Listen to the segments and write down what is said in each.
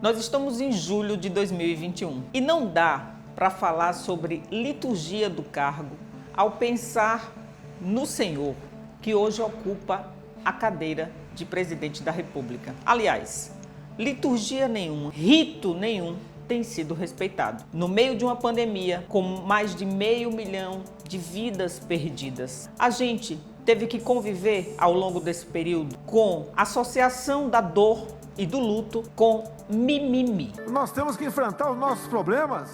Nós estamos em julho de 2021 e não dá para falar sobre liturgia do cargo ao pensar no senhor que hoje ocupa a cadeira de presidente da República. Aliás, liturgia nenhuma, rito nenhum tem sido respeitado. No meio de uma pandemia, com mais de 500 mil de vidas perdidas, a gente teve que conviver ao longo desse período com a associação da dor e do luto com mimimi. Nós temos que enfrentar os nossos problemas.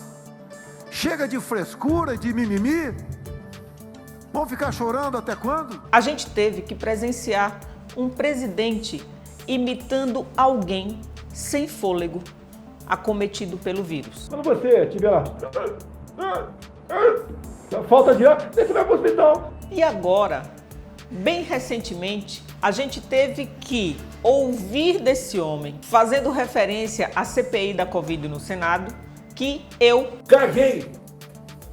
Chega de frescura, de mimimi. Vamos ficar chorando até quando? A gente teve que presenciar um presidente imitando alguém sem fôlego, acometido pelo vírus. Quando você tiver falta de ar, você vai para o hospital. E agora, bem recentemente, a gente teve que ouvir desse homem, fazendo referência à CPI da Covid no Senado, que eu caguei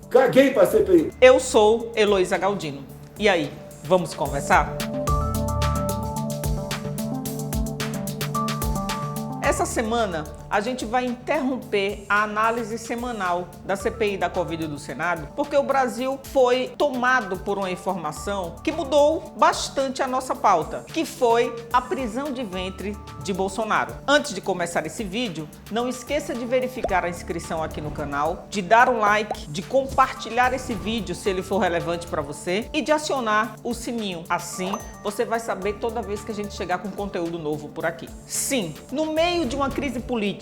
para a CPI. Eu sou Heloísa Galdino. E aí, vamos conversar? Essa semana, a gente vai interromper a análise semanal da CPI da Covid do Senado, porque o Brasil foi tomado por uma informação que mudou bastante a nossa pauta, que foi a prisão de ventre de Bolsonaro. Antes de começar esse vídeo, não esqueça de verificar a inscrição aqui no canal, de dar um like, de compartilhar esse vídeo se ele for relevante para você e de acionar o sininho. Assim, você vai saber toda vez que a gente chegar com conteúdo novo por aqui. Sim, no meio de uma crise política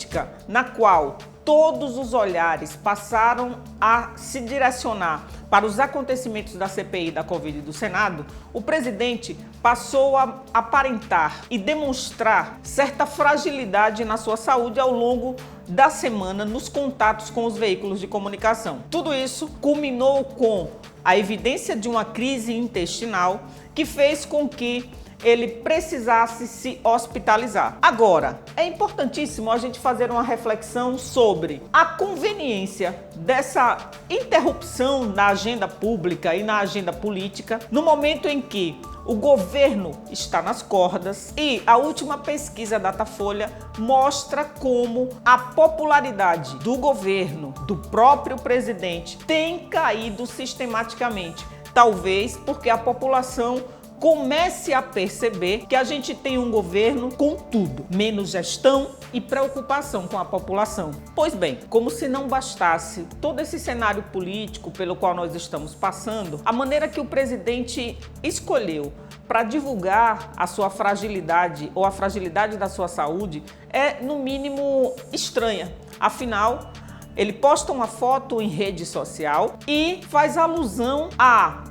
na qual todos os olhares passaram a se direcionar para os acontecimentos da CPI da Covid do Senado, o presidente passou a aparentar e demonstrar certa fragilidade na sua saúde ao longo da semana nos contatos com os veículos de comunicação. Tudo isso culminou com a evidência de uma crise intestinal que fez com que ele precisasse se hospitalizar. Agora, é importantíssimo a gente fazer uma reflexão sobre a conveniência dessa interrupção na agenda pública e na agenda política no momento em que o governo está nas cordas e a última pesquisa Datafolha mostra como a popularidade do governo, do próprio presidente, tem caído sistematicamente. Talvez porque a população comece a perceber que a gente tem um governo com tudo, menos gestão e preocupação com a população. Pois bem, como se não bastasse todo esse cenário político pelo qual nós estamos passando, a maneira que o presidente escolheu para divulgar a sua fragilidade ou a fragilidade da sua saúde é, no mínimo, estranha. Afinal, ele posta uma foto em rede social e faz alusão a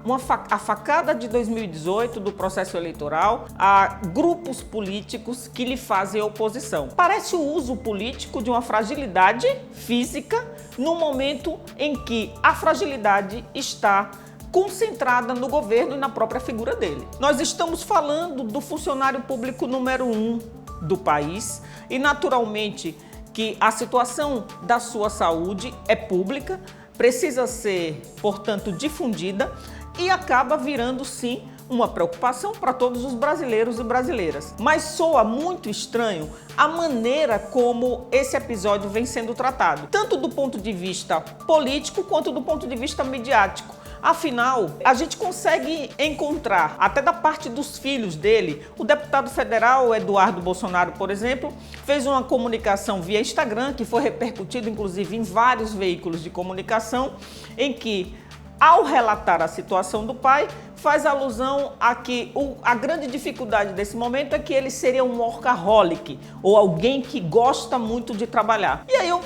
facada de 2018 do processo eleitoral, a grupos políticos que lhe fazem oposição. Parece o uso político de uma fragilidade física no momento em que a fragilidade está concentrada no governo e na própria figura dele. Nós estamos falando do funcionário público número 1 do país e, naturalmente, que a situação da sua saúde é pública, precisa ser, portanto, difundida e acaba virando, sim, uma preocupação para todos os brasileiros e brasileiras. Mas soa muito estranho a maneira como esse episódio vem sendo tratado, tanto do ponto de vista político quanto do ponto de vista midiático. Afinal, a gente consegue encontrar, até da parte dos filhos dele, o deputado federal Eduardo Bolsonaro, por exemplo, fez uma comunicação via Instagram, que foi repercutido inclusive em vários veículos de comunicação, em que, ao relatar a situação do pai, faz alusão a que a grande dificuldade desse momento é que ele seria um workaholic, ou alguém que gosta muito de trabalhar. E aí eu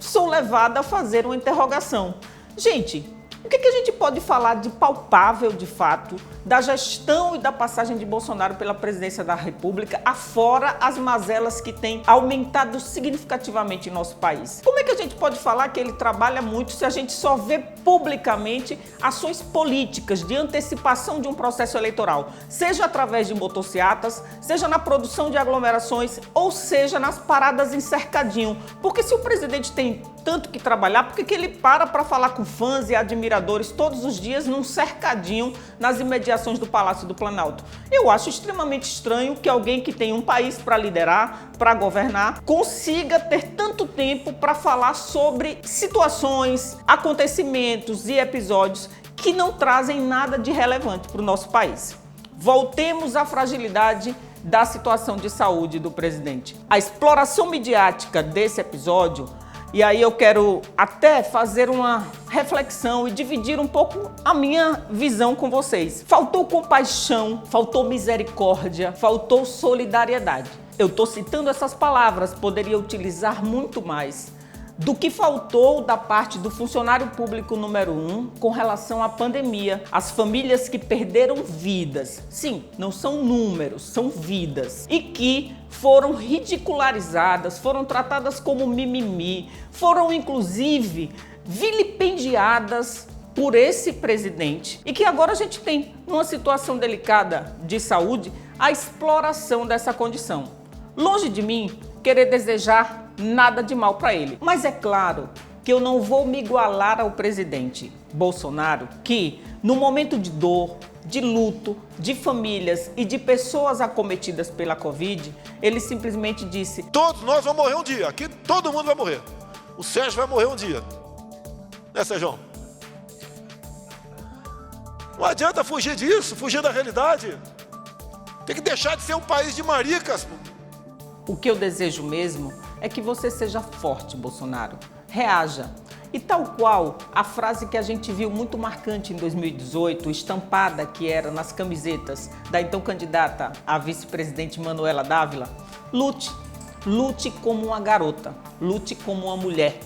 sou levada a fazer uma interrogação. Gente, o que a gente pode falar de palpável, de fato, da gestão e da passagem de Bolsonaro pela presidência da República, afora as mazelas que têm aumentado significativamente em nosso país? Como é que a gente pode falar que ele trabalha muito se a gente só vê publicamente ações políticas de antecipação de um processo eleitoral, seja através de motociatas, seja na produção de aglomerações, ou seja nas paradas em cercadinho? Porque se o presidente tem tanto que trabalhar, por que ele para falar com fãs e admiradores todos os dias num cercadinho nas imediações do Palácio do Planalto? Eu acho extremamente estranho que alguém que tem um país para liderar, para governar, consiga ter tanto tempo para falar sobre situações, acontecimentos e episódios que não trazem nada de relevante para o nosso país. Voltemos à fragilidade da situação de saúde do presidente. A exploração midiática desse episódio, e aí eu quero até fazer uma reflexão e dividir um pouco a minha visão com vocês. Faltou compaixão, faltou misericórdia, faltou solidariedade. Eu estou citando essas palavras, poderia utilizar muito mais. Do que faltou da parte do funcionário público número 1 com relação à pandemia. As famílias que perderam vidas, sim, não são números, são vidas, e que foram ridicularizadas, foram tratadas como mimimi, foram inclusive vilipendiadas por esse presidente, e que agora a gente tem, numa situação delicada de saúde, a exploração dessa condição. Longe de mim querer desejar nada de mal para ele. Mas é claro que eu não vou me igualar ao presidente Bolsonaro, que no momento de dor, de luto, de famílias e de pessoas acometidas pela Covid, ele simplesmente disse: todos nós vamos morrer um dia, aqui todo mundo vai morrer. O Sérgio vai morrer um dia. Né, Sérgio? Não adianta fugir disso, fugir da realidade. Tem que deixar de ser um país de maricas. O que eu desejo mesmo é que você seja forte, Bolsonaro. Reaja. E tal qual a frase que a gente viu muito marcante em 2018, estampada que era nas camisetas da então candidata a vice-presidente Manuela Dávila: lute. Lute como uma garota. Lute como uma mulher.